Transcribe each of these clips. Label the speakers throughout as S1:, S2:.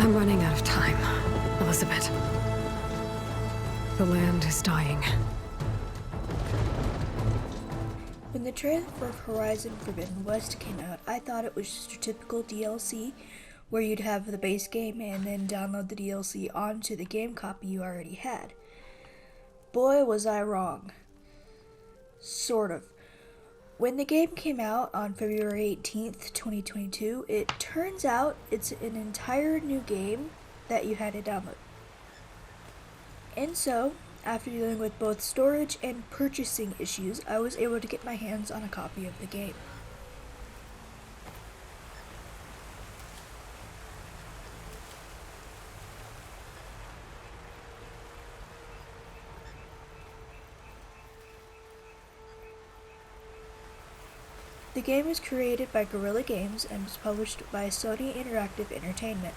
S1: I'm running out of time, Elizabeth. The land is dying.
S2: When the trailer for Horizon Forbidden West came out, I thought it was just your typical DLC, where you'd have the base game and then download the DLC onto the game copy you already had. Boy, was I wrong. Sort of. When the game came out on February 18th, 2022, it turns out it's an entire new game that you had to download. And so, after dealing with both storage and purchasing issues, I was able to get my hands on a copy of the game. The game was created by Guerrilla Games and was published by Sony Interactive Entertainment.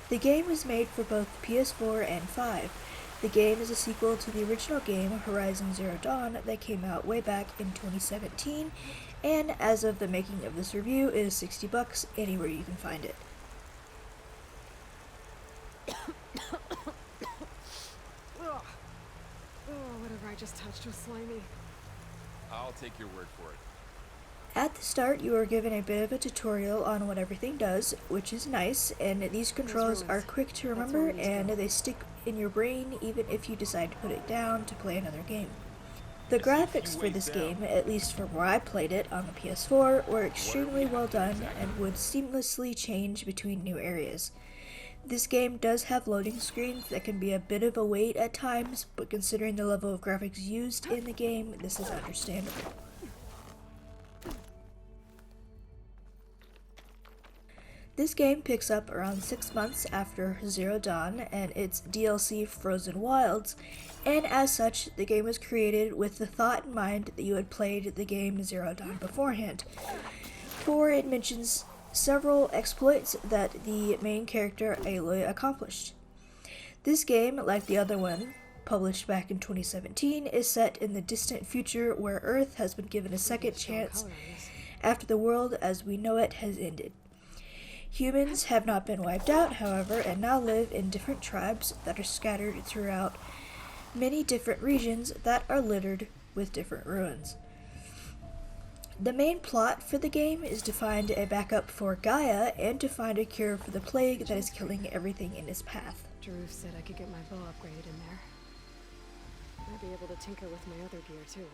S2: The game was made for both PS4 and 5. The game is a sequel to the original game Horizon Zero Dawn that came out way back in 2017, and as of the making of this review, it is $60 anywhere you can find it.
S1: Whatever I just touched was slimy.
S3: I'll take your word for it.
S2: At the start, you are given a bit of a tutorial on what everything does, which is nice, and these controls are quick to remember and they stick in your brain even if you decide to put it down to play another game. The graphics for this game, at least from where I played it on the PS4, were extremely well done and would seamlessly change between new areas. This game does have loading screens that can be a bit of a wait at times, but considering the level of graphics used in the game, this is understandable. This game picks up around 6 months after Zero Dawn and its DLC Frozen Wilds, and as such, the game was created with the thought in mind that you had played the game Zero Dawn beforehand, for it mentions several exploits that the main character Aloy accomplished. This game, like the other one, published back in 2017, is set in the distant future where Earth has been given a second chance after the world as we know it has ended. Humans have not been wiped out, however, and now live in different tribes that are scattered throughout many different regions that are littered with different ruins. The main plot for the game is to find a backup for Gaia and to find a cure for the plague that is killing everything in its path.
S1: Drew said I could get my bow upgraded in there. I'd be able to tinker with my other gear too.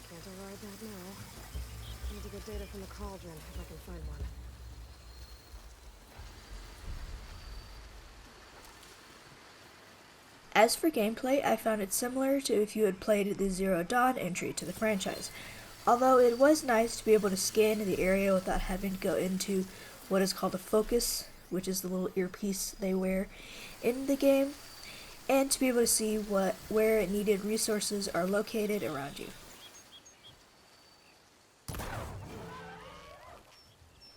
S1: Can't override that now. Need to get data from the cauldron if I can find one.
S2: As for gameplay, I found it similar to if you had played the Zero Dawn entry to the franchise, although it was nice to be able to scan the area without having to go into what is called a focus, which is the little earpiece they wear in the game, and to be able to see where needed resources are located around you.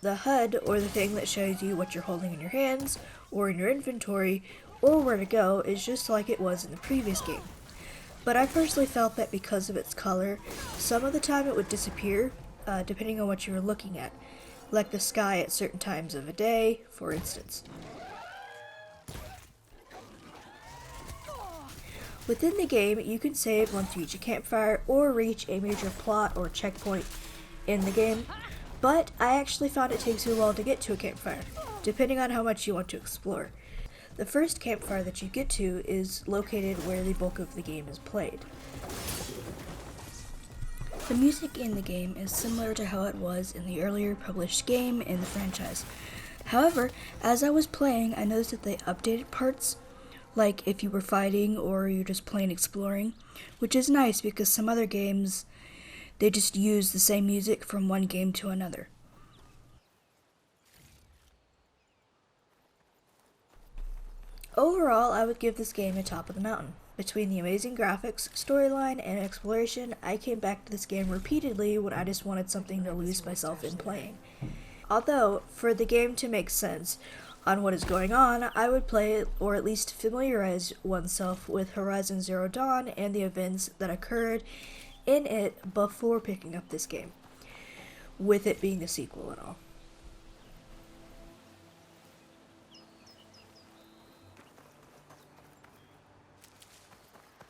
S2: The HUD, or the thing that shows you what you're holding in your hands, or in your inventory, or where to go, is just like it was in the previous game. But I personally felt that because of its color, some of the time it would disappear, depending on what you were looking at, like the sky at certain times of a day, for instance. Within the game, you can save once you reach a campfire or reach a major plot or checkpoint in the game, but I actually found it takes you a while to get to a campfire, depending on how much you want to explore. The first campfire that you get to is located where the bulk of the game is played. The music in the game is similar to how it was in the earlier published game in the franchise. However, as I was playing, I noticed that they updated parts, like if you were fighting or you're just plain exploring, which is nice because some other games, they just use the same music from one game to another. Overall, I would give this game a top of the mountain. Between the amazing graphics, storyline, and exploration, I came back to this game repeatedly when I just wanted something to lose myself in playing. Although, for the game to make sense on what is going on, I would play it or at least familiarize oneself with Horizon Zero Dawn and the events that occurred in it before picking up this game, with it being a sequel and all.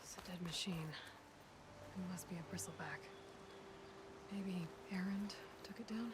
S1: It's a dead machine. It must be a bristleback. Maybe Erend took it down?